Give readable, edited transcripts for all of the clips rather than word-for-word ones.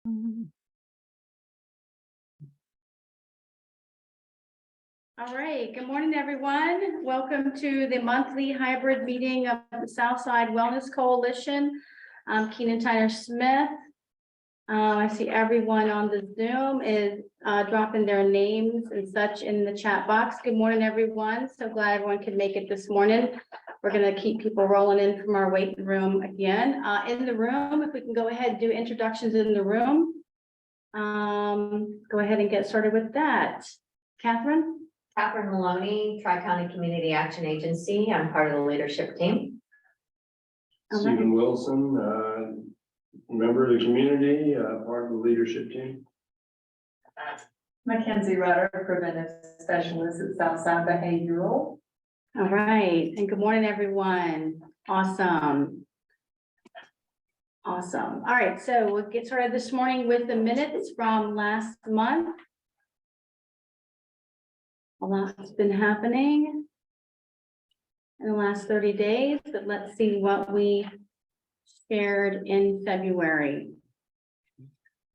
All right, good morning, everyone. Welcome to the monthly hybrid meeting of the Southside Wellness Coalition. I'm Keenan Tyler Smith. I see everyone on the Zoom is dropping their names and such in the chat box. Good morning, everyone. So glad everyone could make it this morning. We're going to keep people rolling in from our waiting room again. In the room, if we can go ahead and do introductions in the room. Go ahead and get started with that. Catherine? Catherine Maloney, Tri-County Community Action Agency. I'm part of the leadership team. Stephen Wilson, member of the community, part of the leadership team. Mackenzie Rutter, preventive specialist at Southside Behavioral. All right, and good morning, everyone. Awesome. Awesome. All right, so we'll get started this morning with the minutes from last month. A lot's been happening in the last 30 days, but let's see what we shared in February.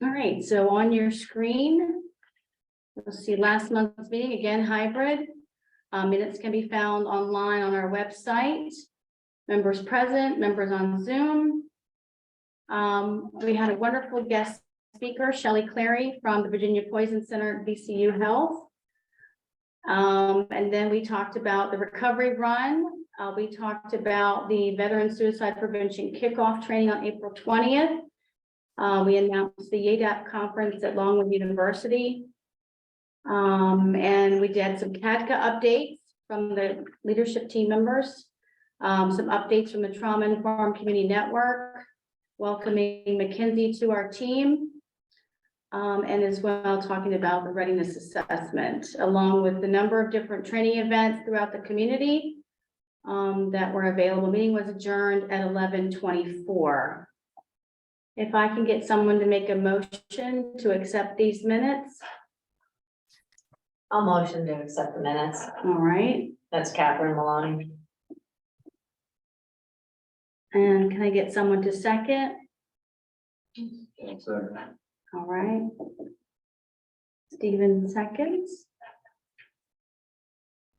All right, so on your screen, you'll see last month's meeting, again, hybrid. Minutes can be found online on our website. Members present, members on Zoom. We had a wonderful guest speaker, Shelley Clary from the Virginia Poison Center at VCU Health. And then we talked about the recovery run. We talked about the Veteran Suicide Prevention Kickoff Training on April 20th. We announced the YADAP conference at Longwood University. And we did some CADCA updates from the leadership team members. Some updates from the Trauma Informed Community Network, welcoming Mackenzie to our team. And as well talking about the readiness assessment, along with the number of different training events throughout the community that were available. Meeting was adjourned at 11:24. If I can get someone to make a motion to accept these minutes. I'll motion to accept the minutes. All right. That's Catherine Maloney. And can I get someone to second? So, All right. Stephen seconds.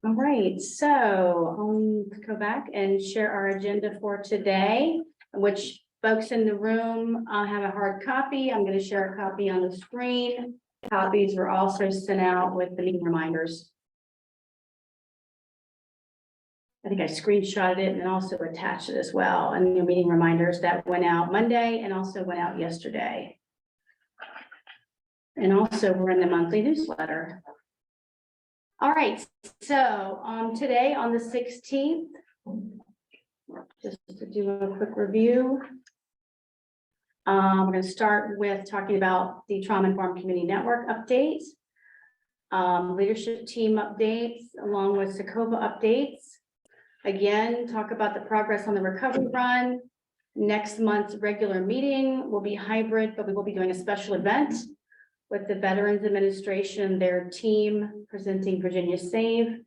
All right, so let's go back and share our agenda for today, which folks in the room have a hard copy. I'm going to share a copy on the screen. Copies were also sent out with the meeting reminders. I think I screenshotted it and also attached it as well. And the meeting reminders that went out Monday and also went out yesterday. And also we're in the monthly newsletter. All right, so today on the 16th, just to do a quick review. We're going to start with talking about the Trauma Informed Community Network updates, leadership team updates, along with SACOVA updates. Again, talk about the progress on the recovery run. Next month's regular meeting will be hybrid, but we will be doing a special event with the Veterans Administration, their team presenting Virginia Save.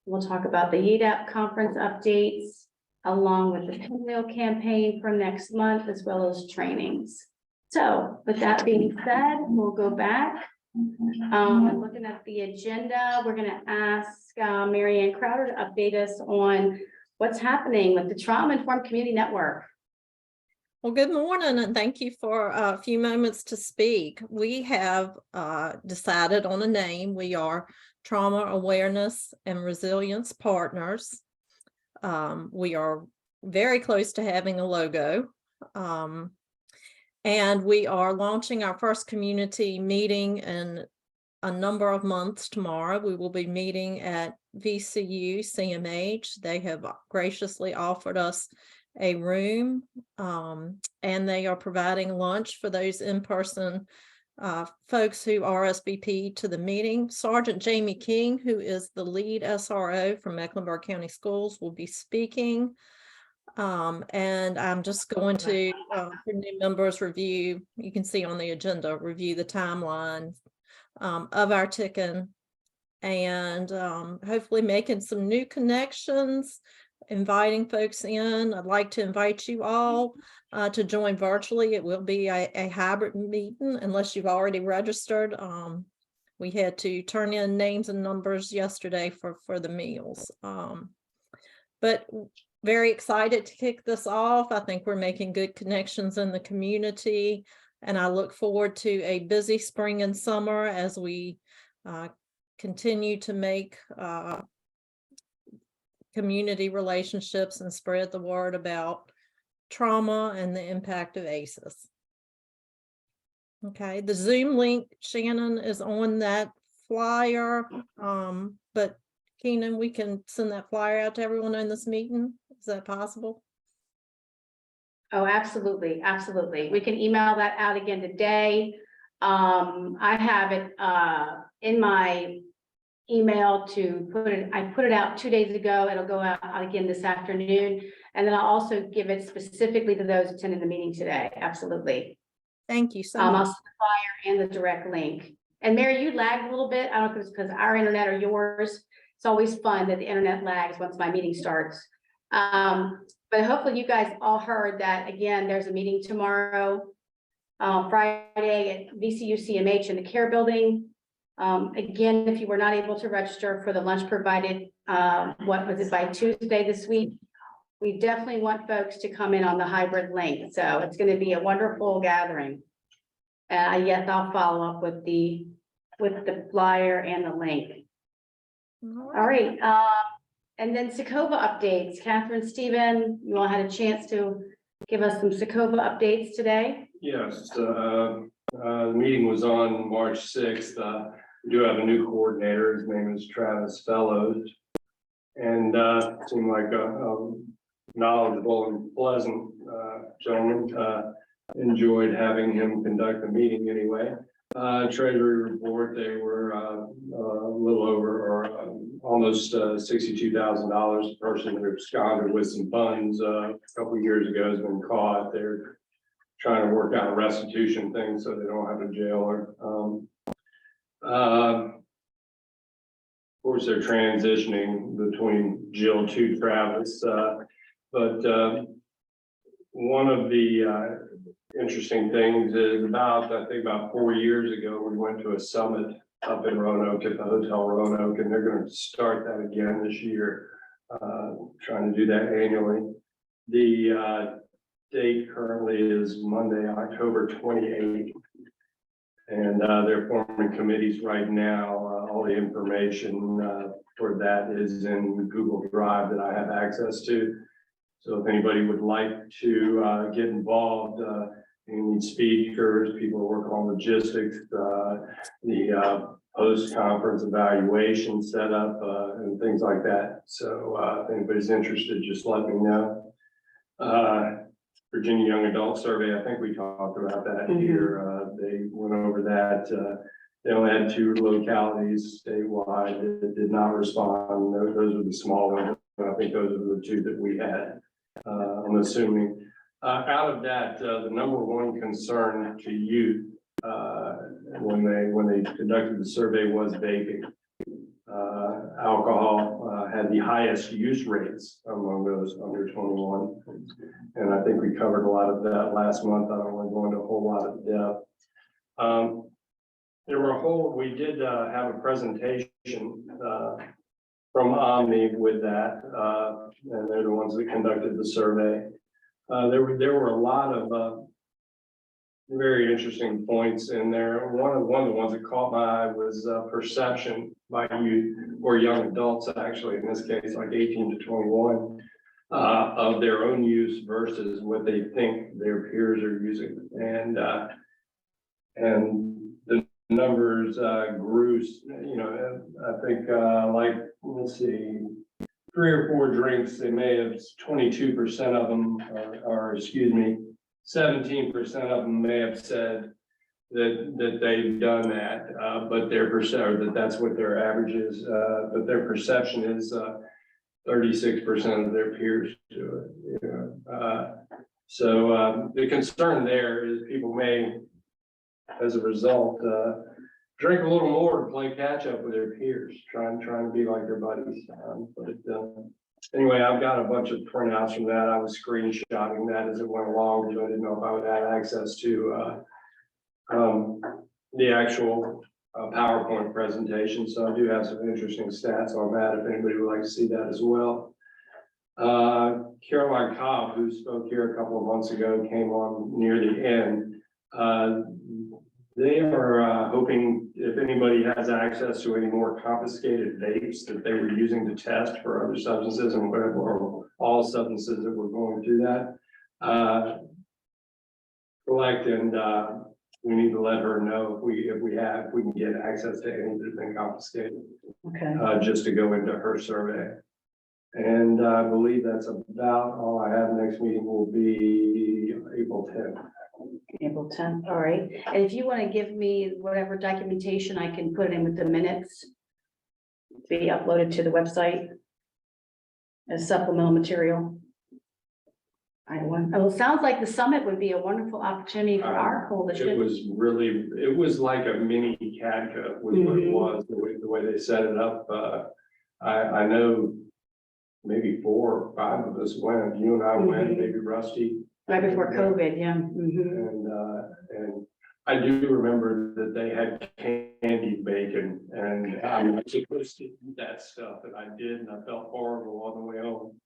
We'll talk about the YADAP conference updates, along with the Pinwheel campaign for next month, as well as trainings. So with that being said, we'll go back. Looking at the agenda, we're going to ask Mary Ann Crowder to update us on what's happening with the Trauma Informed Community Network. Well, good morning, and thank you for a few moments to speak. We have decided on a name. We are Trauma Awareness and Resilience Partners. We are very close to having a logo. And we are launching our first community meeting in a number of months tomorrow. We will be meeting at VCU CMH. They have graciously offered us a room, and they are providing lunch for those in-person folks who RSVP to the meeting. Sergeant Jamie King, who is the lead SRO from Mecklenburg County Schools, will be speaking. And I'm just going to, for new members, review, you can see on the agenda, review the timeline of our ticking, and hopefully making some new connections, inviting folks in. I'd like to invite you all to join virtually. It will be a hybrid meeting unless you've already registered. We had to turn in names and numbers yesterday for the meals. But very excited to kick this off. I think we're making good connections in the community, and I look forward to a busy spring and summer as we continue to make community relationships and spread the word about trauma and the impact of ACEs. Okay, the Zoom link, Shannon, is on that flyer, but Keenan, we can send that flyer out to everyone in this meeting. Is that possible? Oh, absolutely, absolutely. We can email that out again today. I have it in my email to put it, I put it out 2 days ago. It'll go out again this afternoon. And then I'll also give it specifically to those attending the meeting today. Absolutely. Thank you so I'll much. send the flyer and the direct link. And Mary, you lagged a little bit. I don't know if it's because our internet or yours. It's always fun that the internet lags once my meeting starts. But hopefully you guys all heard that, again, there's a meeting tomorrow, Friday at VCU CMH in the Care Building. Again, if you were not able to register for the lunch provided, what was it, by Tuesday this week, we definitely want folks to come in on the hybrid link. So it's going to be a wonderful gathering. Yes, I'll follow up with the flyer and the link. All right. And then Socoba updates. Catherine, Stephen, you all had a chance to give us some Socoba updates today. Yes, the meeting was on March 6th. We do have a new coordinator. His name is Travis Fellows. And seemed like a knowledgeable and pleasant gentleman. Enjoyed having him conduct the meeting anyway. Treasury report, they were a little over or almost $62,000. The person who absconded with some funds a couple of years ago has been caught. They're trying to work out a restitution thing so they don't have to jail her. Of course, they're transitioning between Jill to Travis, but one of the interesting things is I think about 4 years ago, we went to a summit up in Roanoke at the Hotel Roanoke, and they're going to start that again this year, trying to do that annually. The date currently is Monday, October 28th. And they're forming committees right now. All the information for that is in Google Drive that I have access to. So if anybody would like to get involved, you need speakers, people who work on logistics, the post-conference evaluation setup, and things like that. So if anybody's interested, just let me know. Virginia Young Adult Survey, I think we talked about that here. They went over that. They only had 2 localities statewide that did not respond. Those were the small ones. I think those are the 2 that we had. I'm assuming. Out of that, the number one concern to youth when they conducted the survey was vaping. Alcohol had the highest use rates among those under 21. And I think we covered a lot of that last month. I don't want to go into a whole lot of depth. We did have a presentation from Omni with that, and they're the ones that conducted the survey. There were a lot of very interesting points in there. One of the ones that caught my eye was perception by youth or young adults, actually, in this case, like 18 to 21, of their own use versus what they think their peers are using. And the numbers grew, I think like, let's see, 3 or 4 drinks, they may have 22% of them, or excuse me, 17% of them may have said that they've done that, but that's what their average is, but their perception is 36% of their peers do it. So the concern there is people may, as a result, drink a little more to play catch up with their peers, trying to be like their buddies. But Anyway, I've got a bunch of printouts from that. I was screenshotting that as it went along, because I didn't know if I would have access to, the actual PowerPoint presentation. So I do have some interesting stats on that, if anybody would like to see that as well. Caroline Cobb, who spoke here a couple of months ago, came on near the end. They are hoping if anybody has access to any more confiscated vapes that they were using to test for other substances and whatever, or all substances that were going through that. Collect and we need to let her know if we can get access to any that have been confiscated, Okay. just to go into her survey. And I believe that's about all I have. Next meeting will be April 10th. April 10th, all right. And if you want to give me whatever documentation, I can put it in with the minutes. Be uploaded to the website as supplemental material. Oh, it sounds like the summit would be a wonderful opportunity for our It coalition. was like a mini CADCA was what it was, the way they set it up. I know maybe 4 or 5 of us went. You and I went, maybe Rusty. Right before COVID, yeah. Mhm. And I do remember that they had candy bacon, and I'm not supposed to eat that stuff, and I did, and I felt horrible on the way home.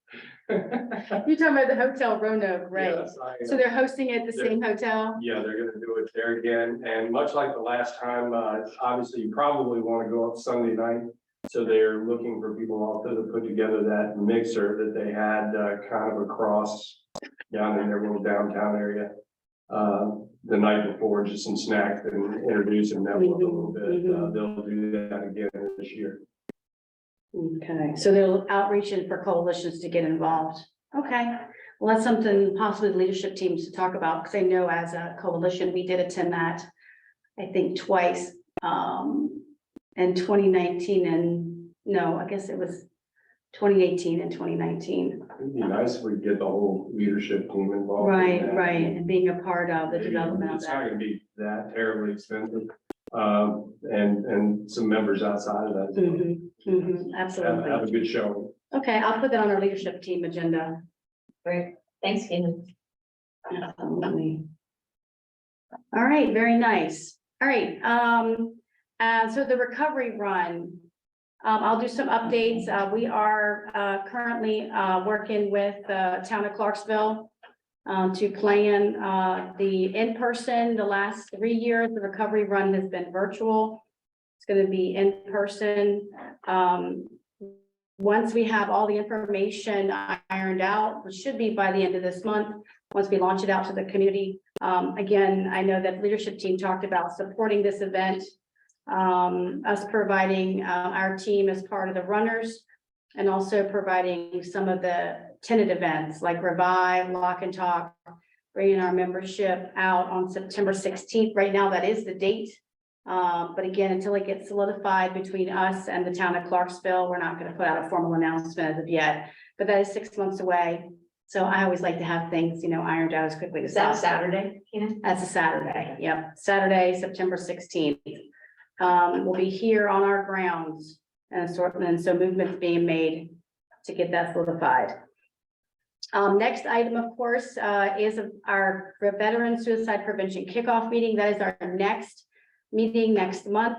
You're talking about the Hotel Roanoke, right? Yes, So they're hosting it at the same hotel? yeah, they're gonna do it there again, and much like the last time, obviously you probably wanna go up Sunday night. So they're looking for people also to put together that mixer that they had, kind of across down in their little downtown area. The night before, just some snacks and introducing them a little bit. They'll do that again this year. Okay, so they're outreaching for coalitions to get involved. Okay, well, that's something possibly the leadership teams to talk about, because I know as a coalition, we did attend that, I think twice, in 2019 and, no, I guess it was 2018 and 2019. It'd be nice if we could get the whole leadership team involved. in Right, that. right, and being a part of the Maybe development of It's not that. gonna be that terribly expensive, and some members outside of that. Have Absolutely. a good show. Okay, I'll put that on our leadership team agenda. Great, thanks, Kim. Absolutely. All right, very nice. All right, so the recovery run, I'll do some updates. We are currently working with the town of Clarksville to plan the in-person. The last 3 years, the recovery run has been virtual. It's going to be in person. Once we have all the information ironed out, which should be by the end of this month, once we launch it out to the community. Again, I know that leadership team talked about supporting this event, us providing our team as part of the runners, and also providing some of the tenant events like Revive, Lock and Talk, bringing our membership out on September 16th. Right now, that is the date. But again, until it gets solidified between us and the town of Clarksville, we're not going to put out a formal announcement as of yet, but that is 6 months away. So I always like to have things, ironed out as quickly as Is that possible. Saturday, Tina? That's a Saturday. Yep, Saturday, September 16th. We'll be here on our grounds and so movements being made to get that solidified. Next item, of course, is our Veteran Suicide Prevention Kickoff meeting. That is our next meeting next month.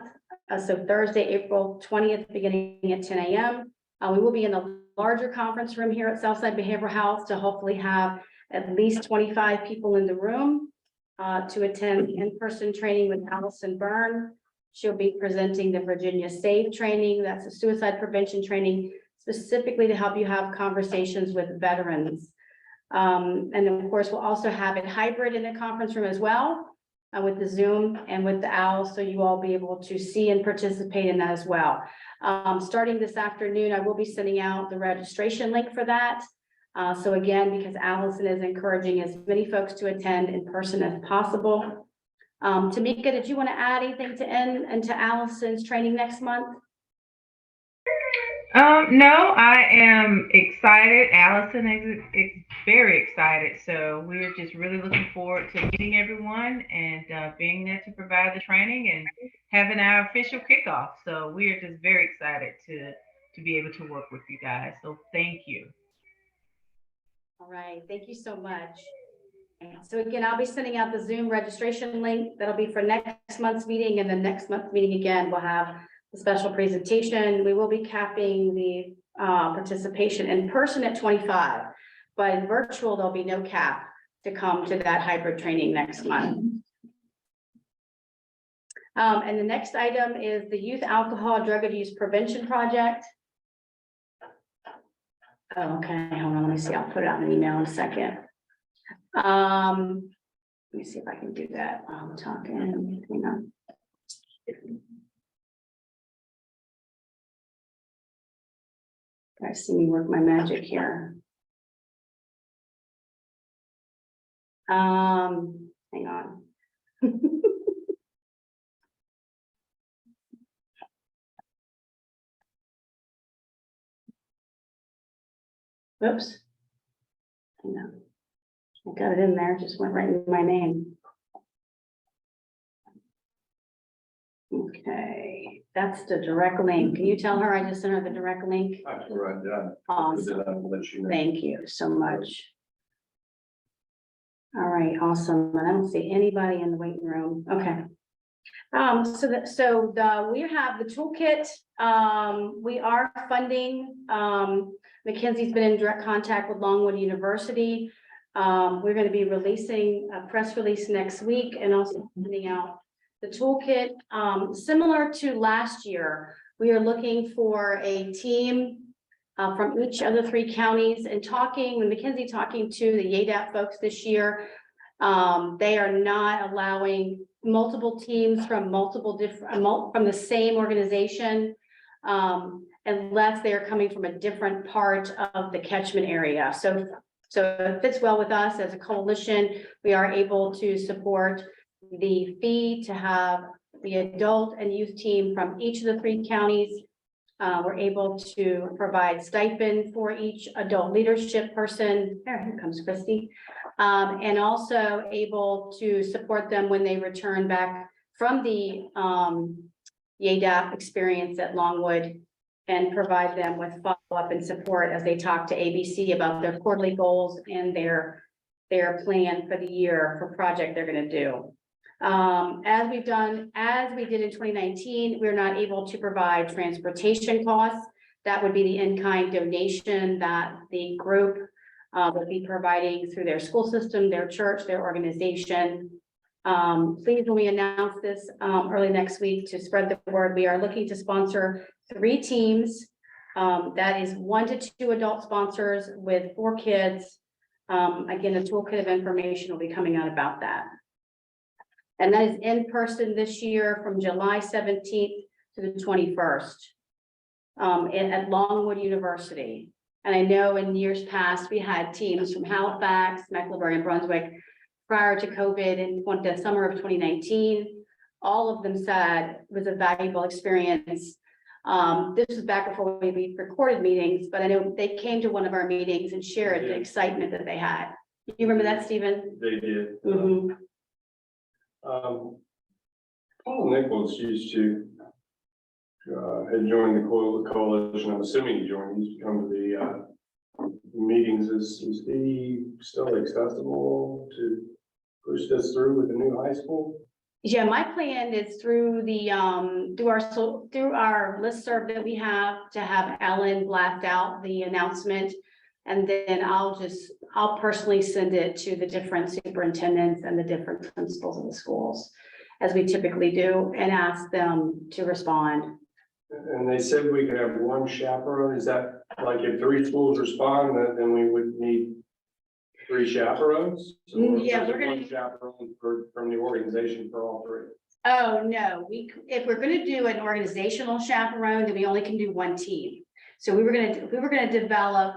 So Thursday, April 20th, beginning at 10 a.m. We will be in the larger conference room here at Southside Behavioral Health to hopefully have at least 25 people in the room to attend in-person training with Allison Byrne. She'll be presenting the Virginia SAVE training. That's a suicide prevention training specifically to help you have conversations with veterans. And then, of course, we'll also have it hybrid in the conference room as well, with the Zoom and with the OWL, so you all be able to see and participate in that as well. Starting this afternoon, I will be sending out the registration link for that. So again, because Allison is encouraging as many folks to attend in person as possible. Tamika, did you want to add anything to end and to Allison's training next month? No, I am excited. Allison is very excited. So we're just really looking forward to meeting everyone and being there to provide the training and having our official kickoff. So we're just very excited to to be able to work with you guys. So thank you. All right, thank you so much. So again, I'll be sending out the Zoom registration link. That'll be for next month's meeting, and the next month's meeting again, we'll have a special presentation. We will be capping the participation in person at 25, but in virtual, there'll be no cap to come to that hybrid training next month. And the next item is the Youth Alcohol Drug Abuse Prevention Project. Oh, okay, hold on, let me see. I'll put it out in an email in a second. Let me see if I can do that while I'm talking. Hang on. Guys, see me work my magic here. Hang on. Whoops. Hang on. I got it in there, just went right in my name. Okay, that's the direct link. Can you tell her I just sent her the direct link? I can write that. Awesome. I'll let you know. Thank you so much. All right, awesome. And I don't see anybody in the waiting room. Okay. We have the toolkit. We are funding. Mackenzie's been in direct contact with Longwood University. We're going to be releasing a press release next week and also sending out the toolkit. Similar to last year, we are looking for a team from each of the 3 counties and when Mackenzie talking to the YADAP folks this year, they are not allowing multiple teams from multiple different, from the same organization, unless they are coming from a different part of the catchment area. So it fits well with us as a coalition. We are able to support the fee to have the adult and youth team from each of the 3 counties. We're able to provide stipend for each adult leadership person. Here comes Christy. And also able to support them when they return back from the YADAP experience at Longwood and provide them with follow-up and support as they talk to ABC about their quarterly goals and their plan for the year for project they're going to do. As we did in 2019, we're not able to provide transportation costs. That would be the in-kind donation that the group will be providing through their school system, their church, their organization. Please, when we announce this early next week to spread the word, we are looking to sponsor 3 teams. That is 1 to 2 adult sponsors with 4 kids. Again, a toolkit of information will be coming out about that. And that is in person this year from July 17th to the 21st at Longwood University. And I know in years past, we had teams from Halifax, Mecklenburg, and Brunswick prior to COVID in the summer of 2019. All of them said it was a valuable experience. This was back before we recorded meetings, but I know they came to one of our meetings and shared the excitement that they had. You remember that, Stephen? They did. Mm-hmm. Paul Nichols used to had joined the coalition. I'm assuming he joined. He used to come to the meetings. Is he still accessible to push this through with the new high school? Yeah, my plan is through the through our listserv that we have to have Ellen blast out the announcement, and then I'll personally send it to the different superintendents and the different principals of the schools, as we typically do, and ask them to respond. And they said we could have 1 chaperone. Is that like if 3 schools respond, then we would need 3 chaperones? Yeah, we're gonna 1 chaperone from the organization for all 3. Oh, no, if we're gonna do an organizational chaperone, then we only can do 1 team. So we were gonna develop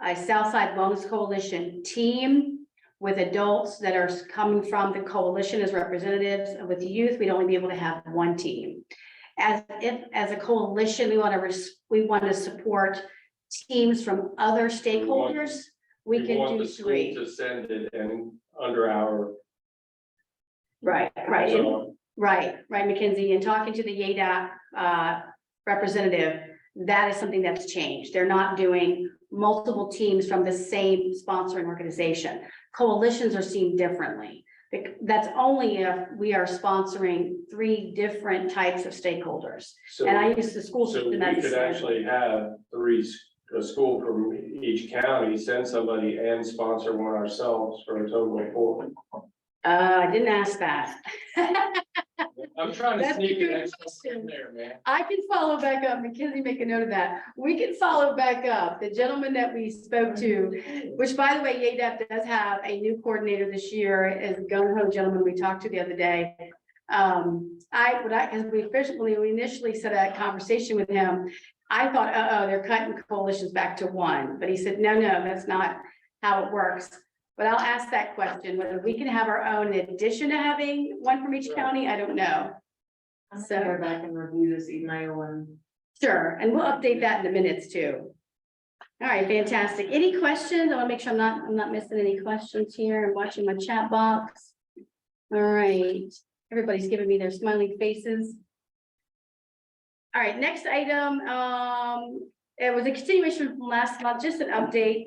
a Southside Wellness Coalition team with adults that are coming from the coalition as representatives. With youth, we'd only be able to have 1 team. As a coalition, we want to support teams from other stakeholders. We can do 3. To send it in under our. Right, Mackenzie, and talking to the YADAP representative, that is something that's changed. They're not doing multiple teams from the same sponsoring organization. Coalitions are seen differently. That's only if we are sponsoring 3 different types of stakeholders. So, And I use the school so system we as a could sample. actually have a school from each county, send somebody and sponsor one ourselves for a total of 4. I didn't ask that. I'm trying to That's a sneak good an extra question. in there, man. I can follow back up. Mackenzie, make a note of that. We can follow back up. The gentleman that we spoke to, which by the way, YADAP does have a new coordinator this year, is a gung-ho gentleman we talked to the other day. As when we initially set a conversation with him, I thought, they're cutting coalitions back to 1, but he said, no, that's not how it works. But I'll ask that question, whether we can have our own in addition to having 1 from each county, I don't know. So Go back and review this email and. sure, and we'll update that in the minutes too. All right, fantastic. Any questions? I want to make sure I'm not missing any questions here. I'm watching my chat box. All right, everybody's giving me their smiling faces. All right, next item, it was a continuation from last month, just an update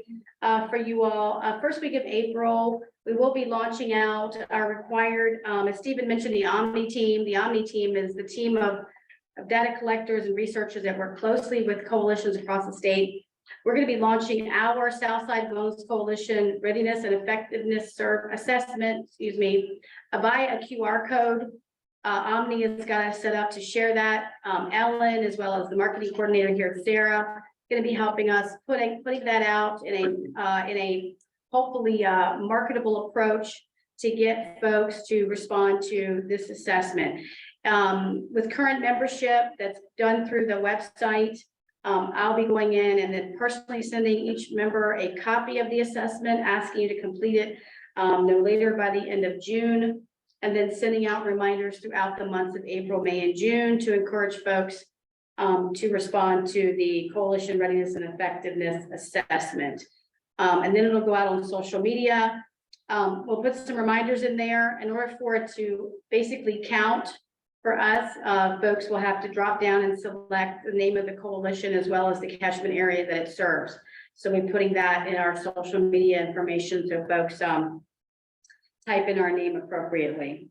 for you all. First week of April, we will be launching out our required, as Stephen mentioned, the Omni team. The Omni team is the team of data collectors and researchers that work closely with coalitions across the state. We're going to be launching our Southside Wellness Coalition Readiness and Effectiveness Assessment, via a QR code. Omni has got us set up to share that. Ellen, as well as the marketing coordinator here, Sarah, going to be helping us putting that out in a hopefully marketable approach to get folks to respond to this assessment. With current membership that's done through the website, I'll be going in and then personally sending each member a copy of the assessment, asking you to complete it no later by the end of June. And then sending out reminders throughout the months of April, May, and June to encourage folks to respond to the Coalition Readiness and Effectiveness Assessment. And then it'll go out on social media. We'll put some reminders in there. In order for it to basically count for us, folks will have to drop down and select the name of the coalition as well as the catchment area that it serves. So we're putting that in our social media information so folks type in our name appropriately.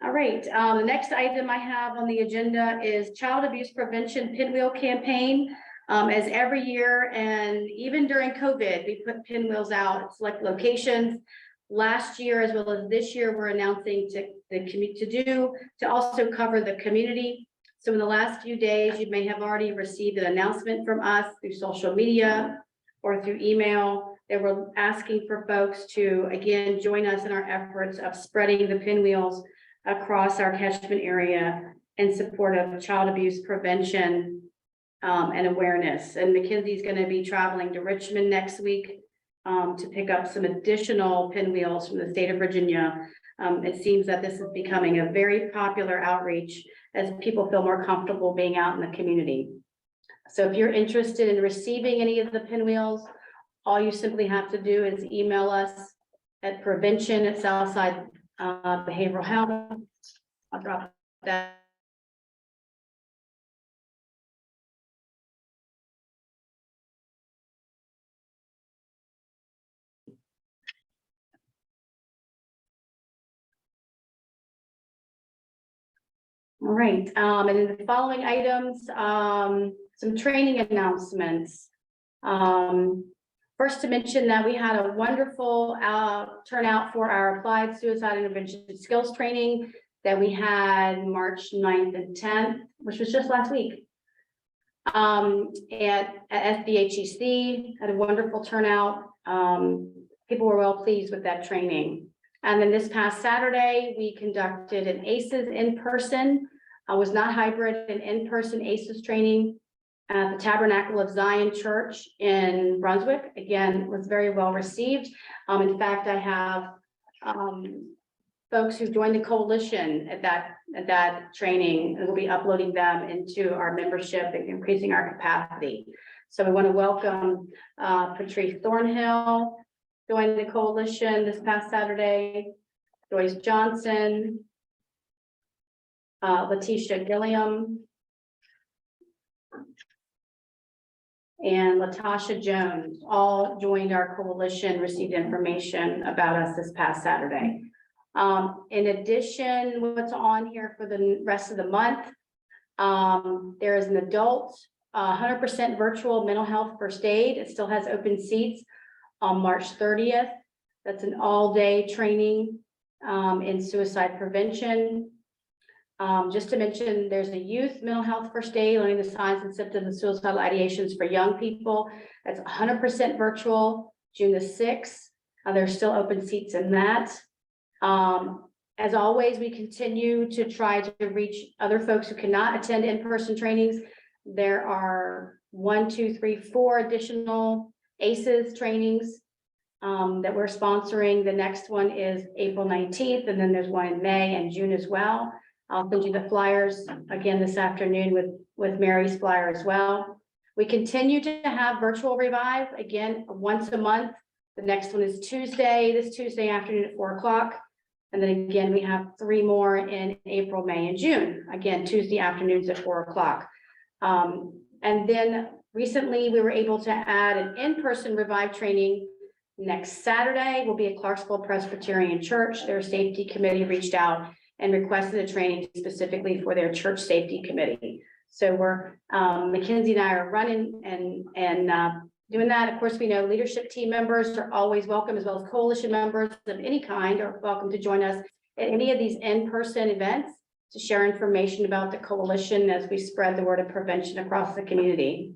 All right, the next item I have on the agenda is Child Abuse Prevention Pinwheel Campaign. As every year, and even during COVID, we put pinwheels out at select locations. Last year, as well as this year, we're announcing to also cover the community. So in the last few days, you may have already received an announcement from us through social media or through email. They were asking for folks to, again, join us in our efforts of spreading the pinwheels across our catchment area in support of child abuse prevention and awareness. And Mackenzie's going to be traveling to Richmond next week to pick up some additional pinwheels from the state of Virginia. It seems that this is becoming a very popular outreach as people feel more comfortable being out in the community. So if you're interested in receiving any of the pinwheels, all you simply have to do is email us at prevention@Southside Behavioral Health. I'll drop that. All right, and in the following items, some training announcements. First to mention that we had a wonderful turnout for our applied suicide intervention skills training that we had March 9th and 10th, which was just last week. At SBHEC, had a wonderful turnout. People were well pleased with that training. And then this past Saturday, we conducted an ACEs in person. Was not hybrid, an in-person ACEs training at the Tabernacle of Zion Church in Brunswick. Again, was very well received. In fact, I have folks who joined the coalition at that training, and we'll be uploading them into our membership and increasing our capacity. So we want to welcome Patrice Thornhill joined the coalition this past Saturday, Joyce Johnson, Letitia Gilliam, and Latasha Jones all joined our coalition, received information about us this past Saturday. In addition, what's on here for the rest of the month, there is an adult, 100% virtual mental health first aid. It still has open seats on March 30th. That's an all-day training in suicide prevention. Just to mention, there's a youth mental health first aid, learning the signs and symptoms of suicidal ideations for young people. That's 100% virtual, June the 6th. There's still open seats in that. As always, we continue to try to reach other folks who cannot attend in-person trainings. There are 4 additional ACEs trainings that we're sponsoring. The next one is April 19th, and then there's one in May and June as well. I'll send you the flyers again this afternoon with Mary's flyer as well. We continue to have virtual revive again once a month. The next one is this Tuesday afternoon at 4 o'clock. And then again, we have 3 more in April, May, and June. Again, Tuesday afternoons at 4 o'clock. And then recently we were able to add an in-person revive training next Saturday. Will be at Clarksville Presbyterian Church. Their safety committee reached out and requested a training specifically for their church safety committee. So we're, Mackenzie and I are running and doing that. Of course, we know leadership team members are always welcome, as well as coalition members of any kind are welcome to join us at any of these in-person events to share information about the coalition as we spread the word of prevention across the community.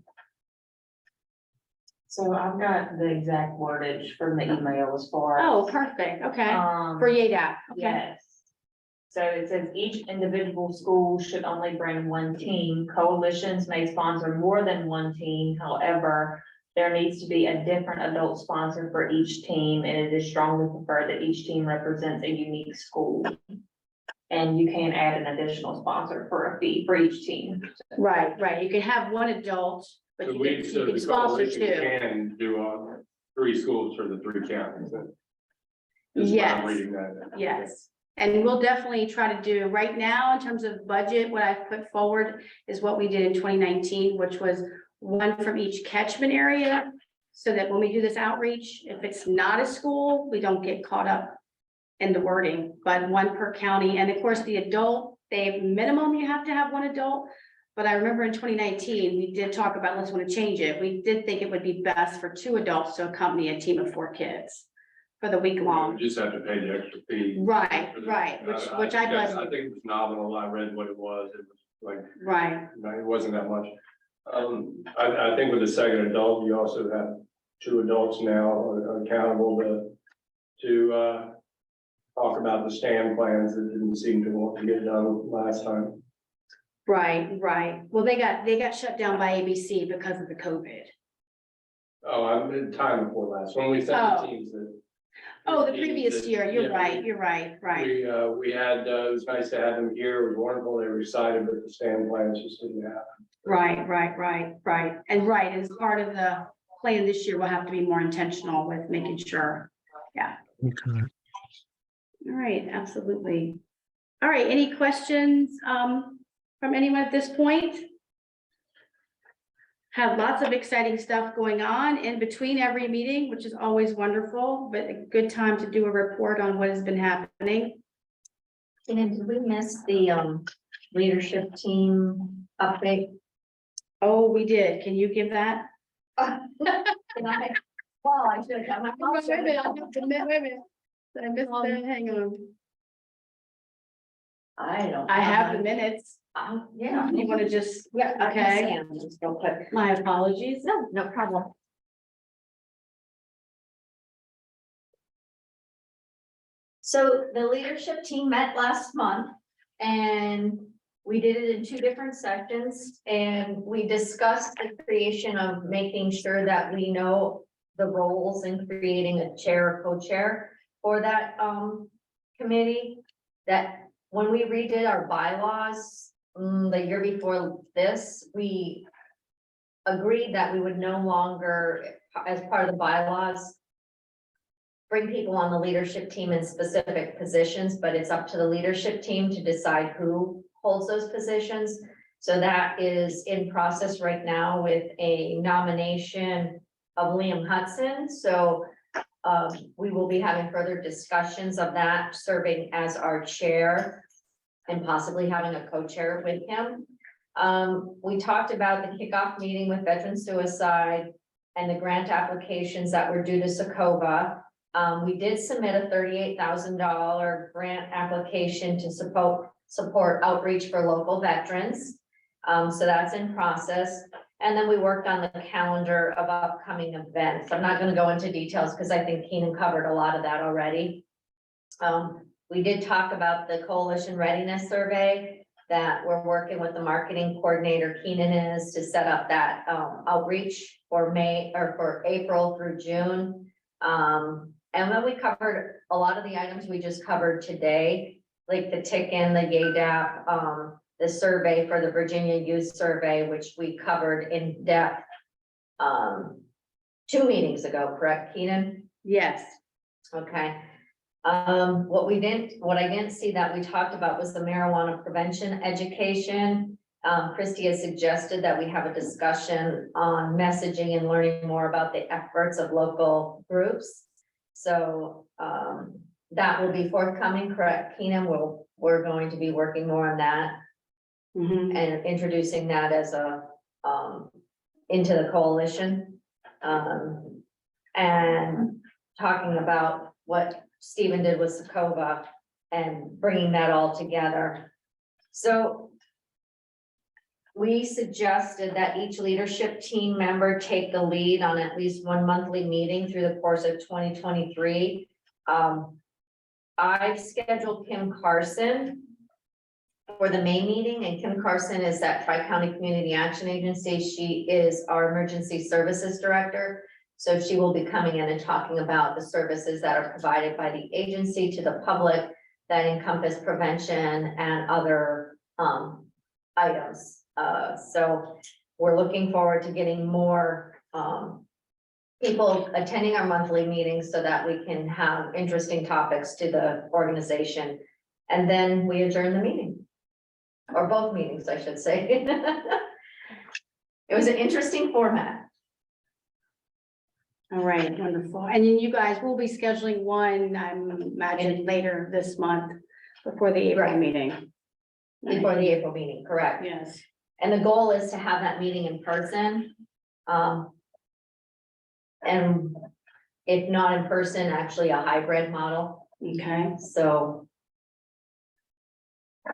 So I've got the exact wordage from the email as far as. Oh, perfect. Okay. For YADAP. Okay. Yes. So it says each individual school should only bring one team. Coalitions may sponsor more than one team. However, there needs to be a different adult sponsor for each team, and it is strongly preferred that each team represents a unique school. And you can add an additional sponsor for a fee for each team. Right. You can have one adult, but you can sponsor 2. Can do 3 schools for the 3 counties. Is why I'm Yes. reading that. Yes. And we'll definitely try to do right now in terms of budget, what I've put forward is what we did in 2019, which was 1 from each catchment area. So that when we do this outreach, if it's not a school, we don't get caught up in the wording, but 1 per county. And of course, the adult, they have minimum, you have to have 1 adult. But I remember in 2019, we did talk about, let's want to change it. We did think it would be best for 2 adults to accompany a team of 4 kids for the week long. You just have to pay the extra fee. Right, which I guess- bless. I think it was nominal. I read what it was. It was like, Right, it wasn't that much. I think with the second adult, you also have 2 adults now are accountable to talk about the stand plans that didn't seem to want to get done last time. right. Well, they got shut down by ABC because of the COVID. Oh, I'm in time before last, when we sent the teams that. Oh, the previous year, you're right. We had, it was nice to have them here, it was wonderful, they were excited, but the stand plans just didn't happen. Right. And as part of the plan this year, we'll have to be more intentional with making sure. Yeah. Okay. All right, absolutely. All right, any questions from anyone at this point? Have lots of exciting stuff going on in between every meeting, which is always wonderful, but a good time to do a report on what has been happening. And did we miss the leadership team update? Oh, we did. Can you give that? Can I? Well, I should have. Wait a minute. I missed that. Hang on. I don't. I have the minutes. Yeah. You want to just, Yeah, okay. Just real quick. My apologies. No problem. So the leadership team met last month and we did it in 2 different sessions. And we discussed the creation of making sure that we know the roles and creating a chair or co-chair for that committee. That when we redid our bylaws the year before this, we agreed that we would no longer, as part of the bylaws, bring people on the leadership team in specific positions, but it's up to the leadership team to decide who holds those positions. So that is in process right now with a nomination of Liam Hudson. So we will be having further discussions of that, serving as our chair and possibly having a co-chair with him. We talked about the kickoff meeting with veteran suicide and the grant applications that were due to Sokoba. We did submit a $38,000 grant application to support outreach for local veterans. So that's in process. And then we worked on the calendar of upcoming events. I'm not gonna go into details because I think Keenan covered a lot of that already. We did talk about the coalition readiness survey that we're working with the marketing coordinator Keenan is to set up that outreach for May or for April through June. And then we covered a lot of the items we just covered today, like the tick-in, the YADAP, the survey for the Virginia Youth Survey, which we covered in depth 2 meetings ago, correct, Keenan? Yes. Okay. What I didn't see that we talked about was the marijuana prevention education. Christy has suggested that we have a discussion on messaging and learning more about the efforts of local groups. So, that will be forthcoming, correct, Keenan? We're going to be working more on that Mhm. and introducing that as a, into the coalition. And talking about what Stephen did with Sokoba and bringing that all together. So we suggested that each leadership team member take the lead on at least one monthly meeting through the course of 2023. I've scheduled Kim Carson for the May meeting, and Kim Carson is that Tri-County Community Action Agency. She is our Emergency Services Director. So she will be coming in and talking about the services that are provided by the agency to the public that encompass prevention and other items. So we're looking forward to getting more people attending our monthly meetings so that we can have interesting topics to the organization. And then we adjourn the meeting. Or both meetings, I should say. It was an interesting format. All right, wonderful. And then you guys will be scheduling one, I'm imagining later this month before the April Right. meeting. Before the April meeting, correct? Yes. And the goal is to have that meeting in person. And if not in person, actually a hybrid model, Okay. so.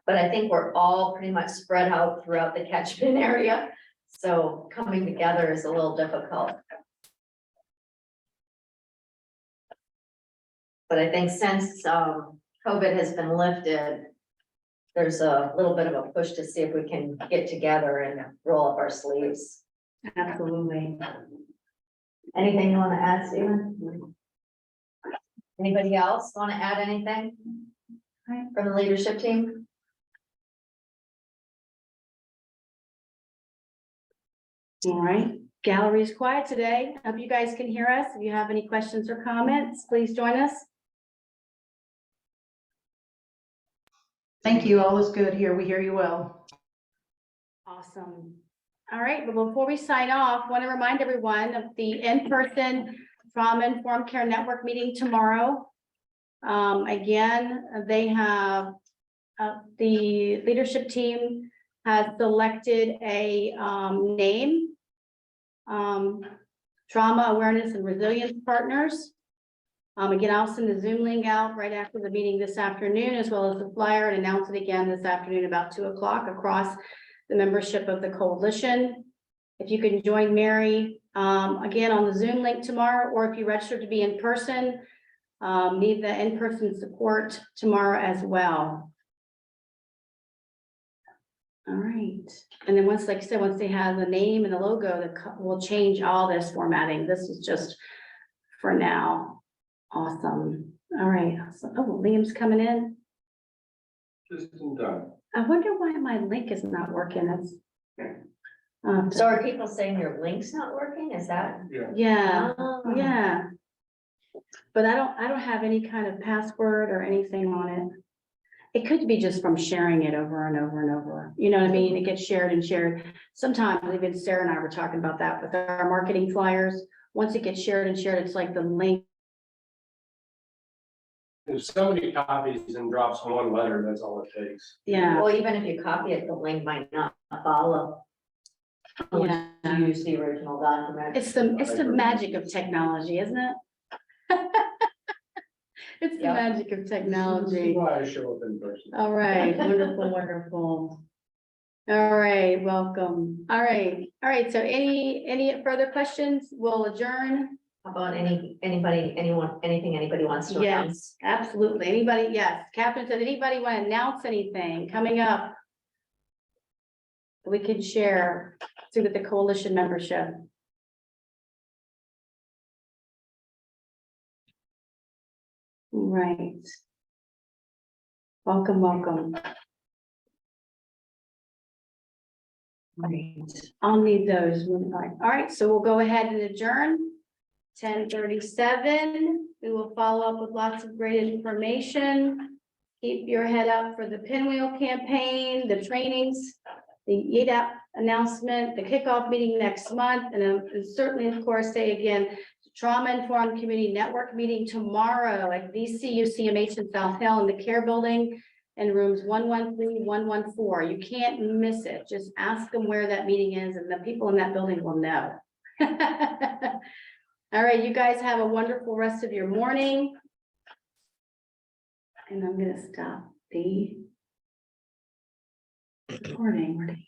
But I think we're all pretty much spread out throughout the catchment area, so coming together is a little difficult. But I think since COVID has been lifted, there's a little bit of a push to see if we can get together and roll up our sleeves. Absolutely. Anything you want to add, Stephen? Anybody else want to add anything from the leadership team? All right, gallery's quiet today. Hope you guys can hear us. If you have any questions or comments, please join us. Thank you. All is good here. We hear you well. Awesome. All right, but before we sign off, want to remind everyone of the in-person Trauma Informed Care Network meeting tomorrow. Again, they have, the leadership team has selected a name. Trauma Awareness and Resilience Partners. Again, I'll send the Zoom link out right after the meeting this afternoon, as well as the flyer, and announce it again this afternoon about 2 o'clock across the membership of the coalition. If you can join Mary, again, on the Zoom link tomorrow, or if you register to be in person, need the in-person support tomorrow as well. All right, and then once, like I said, once they have the name and the logo, we'll change all this formatting. This is just for now. Awesome. All right. So, oh, Liam's coming in. Just in time. I wonder why my link is not working. That's. So are people saying your link's not working? Is that? Yeah. Yeah, Oh. yeah. But I don't have any kind of password or anything on it. it could be just from sharing it over and over and over. You know what I mean? It gets shared and shared. Sometimes even Sarah and I were talking about that with our marketing flyers. Once it gets shared and shared, it's like the link. If somebody copies and drops one letter, that's all it takes. Yeah, Well, even if you copy it, the link might not follow. yeah. Use the original document. It's the magic of technology, isn't it? It's the Yep. magic of technology. Why I show up in person. All right, wonderful, wonderful. All right, welcome. All right, so any further questions? We'll adjourn. How about anything anybody wants to Yes, announce? absolutely. Anybody? Yes. Catherine said, anybody want to announce anything coming up? that we can share through the coalition membership. Right. Welcome, welcome. Right, I'll need those. All right, so we'll go ahead and adjourn. 10:37. We will follow up with lots of great information. Keep your head up for the pinwheel campaign, the trainings, the EDAP announcement, the kickoff meeting next month, and certainly, of course, say again, Trauma Informed Community Network meeting tomorrow at VCU CMH in South Hill in the Care Building in rooms 113, 114. You can't miss it. Just ask them where that meeting is, and the people in that building will know. All right, you guys have a wonderful rest of your morning. And I'm gonna stop the recording.